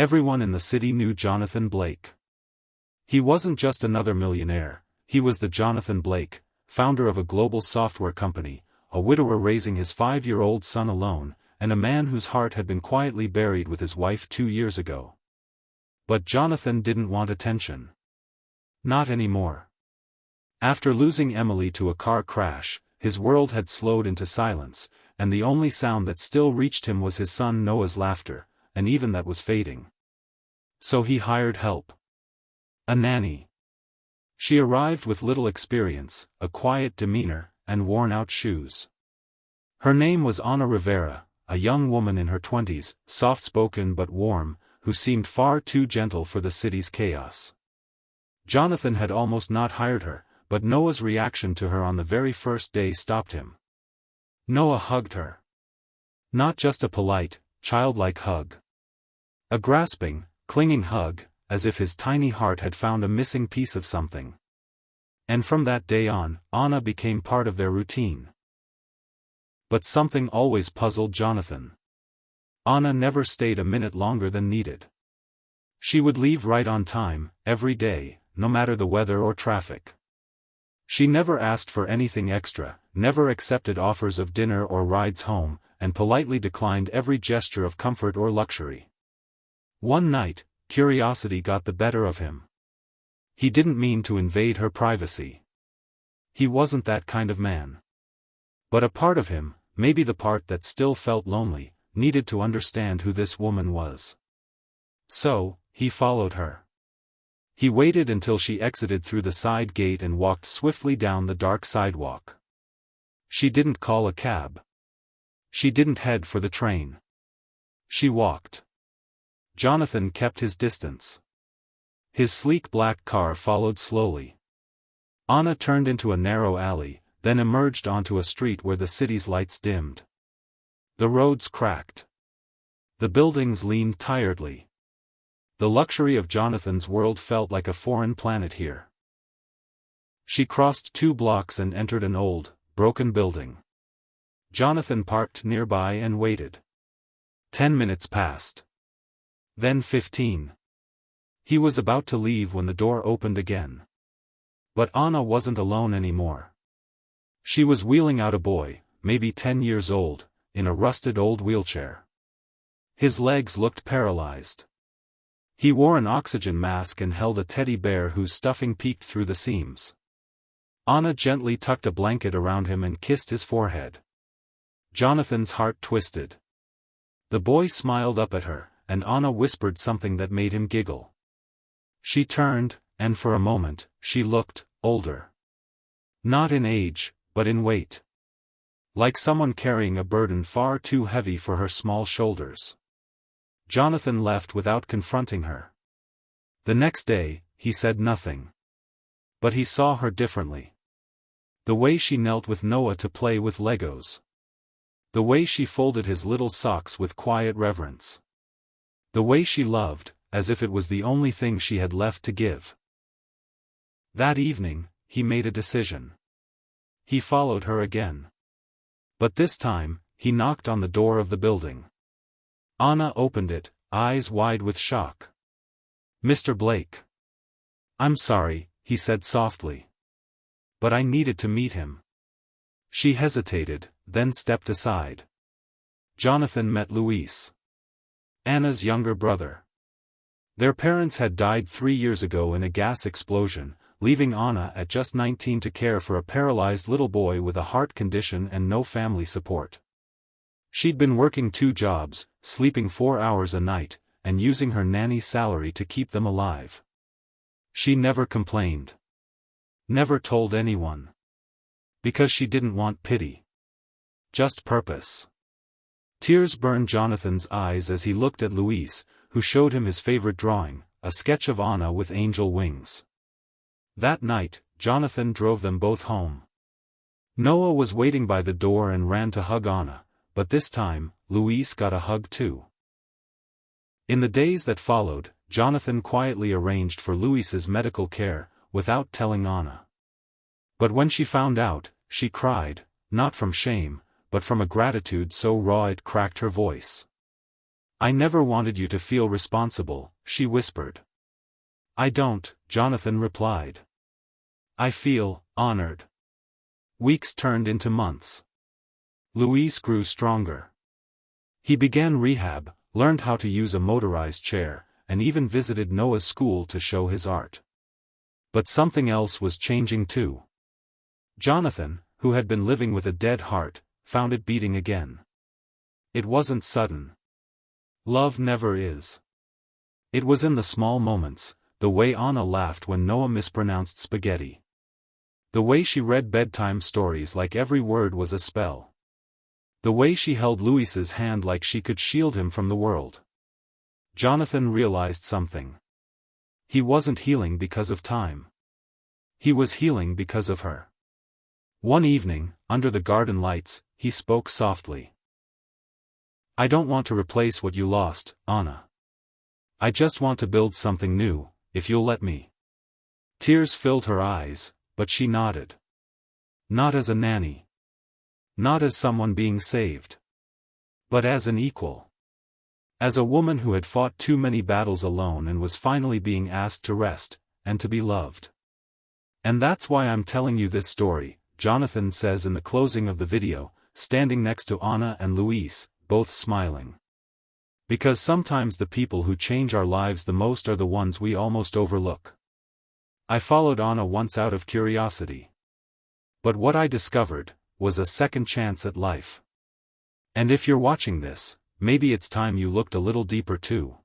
Everyone in the city knew Jonathan Blake. He wasn't just another millionaire, he was the Jonathan Blake, founder of a global software company, a widower raising his 5-year-old son alone, and a man whose heart had been quietly buried with his wife 2 years ago. But Jonathan didn't want attention. Not anymore. After losing Emily to a car crash, his world had slowed into silence, and the only sound that still reached him was his son Noah's laughter, and even that was fading. So he hired help. A nanny. She arrived with little experience, a quiet demeanor, and worn-out shoes. Her name was Ana Rivera, a young woman in her 20s, soft-spoken but warm, who seemed far too gentle for the city's chaos. Jonathan had almost not hired her, but Noah's reaction to her on the very first day stopped him. Noah hugged her. Not just a polite, childlike hug. A grasping, clinging hug, as if his tiny heart had found a missing piece of something. And from that day on, Ana became part of their routine. But something always puzzled Jonathan. Ana never stayed a minute longer than needed. She would leave right on time, every day, no matter the weather or traffic. She never asked for anything extra, never accepted offers of dinner or rides home, and politely declined every gesture of comfort or luxury. One night, curiosity got the better of him. He didn't mean to invade her privacy. He wasn't that kind of man. But a part of him, maybe the part that still felt lonely, needed to understand who this woman was. So, he followed her. He waited until she exited through the side gate and walked swiftly down the dark sidewalk. She didn't call a cab. She didn't head for the train. She walked. Jonathan kept his distance. His sleek black car followed slowly. Ana turned into a narrow alley, then emerged onto a street where the city's lights dimmed. The roads cracked. The buildings leaned tiredly. The luxury of Jonathan's world felt like a foreign planet here. She crossed 2 blocks and entered an old, broken building. Jonathan parked nearby and waited. 10 minutes passed. Then 15. He was about to leave when the door opened again. But Ana wasn't alone anymore. She was wheeling out a boy, maybe 10 years old, in a rusted old wheelchair. His legs looked paralyzed. He wore an oxygen mask and held a teddy bear whose stuffing peeked through the seams. Ana gently tucked a blanket around him and kissed his forehead. Jonathan's heart twisted. The boy smiled up at her, and Ana whispered something that made him giggle. She turned, and for a moment, she looked older. Not in age, but in weight. Like someone carrying a burden far too heavy for her small shoulders. Jonathan left without confronting her. The next day, he said nothing. But he saw her differently. The way she knelt with Noah to play with Legos. The way she folded his little socks with quiet reverence. The way she loved, as if it was the only thing she had left to give. That evening, he made a decision. He followed her again. But this time, he knocked on the door of the building. Ana opened it, eyes wide with shock. "Mr. Blake." "I'm sorry," he said softly. "But I needed to meet him." She hesitated, then stepped aside. Jonathan met Luis. Anna's younger brother. Their parents had died 3 years ago in a gas explosion, leaving Ana at just 19 to care for a paralyzed little boy with a heart condition and no family support. She'd been working 2 jobs, sleeping 4 hours a night, and using her nanny's salary to keep them alive. She never complained. Never told anyone. Because she didn't want pity. Just purpose. Tears burned Jonathan's eyes as he looked at Luis, who showed him his favorite drawing, a sketch of Ana with angel wings. That night, Jonathan drove them both home. Noah was waiting by the door and ran to hug Ana, but this time, Luis got a hug too. In the days that followed, Jonathan quietly arranged for Luis's medical care, without telling Ana. But when she found out, she cried, not from shame, but from a gratitude so raw it cracked her voice. I never wanted you to feel responsible, she whispered. I don't, Jonathan replied. I feel honored. Weeks turned into months. Luis grew stronger. He began rehab, learned how to use a motorized chair, and even visited Noah's school to show his art. But something else was changing too. Jonathan, who had been living with a dead heart, found it beating again. It wasn't sudden. Love never is. It was in the small moments, the way Anna laughed when Noah mispronounced spaghetti. The way she read bedtime stories like every word was a spell. The way she held Luis's hand like she could shield him from the world. Jonathan realized something. He wasn't healing because of time. He was healing because of her. One evening, under the garden lights, he spoke softly. I don't want to replace what you lost, Anna. I just want to build something new, if you'll let me. Tears filled her eyes, but she nodded. Not as a nanny. Not as someone being saved. But as an equal. As a woman who had fought too many battles alone and was finally being asked to rest, and to be loved. And that's why I'm telling you this story, Jonathan says in the closing of the video, standing next to Anna and Luis, both smiling. Because sometimes the people who change our lives the most are the ones we almost overlook. I followed Anna once out of curiosity. But what I discovered was a second chance at life. And if you're watching this, maybe it's time you looked a little deeper too.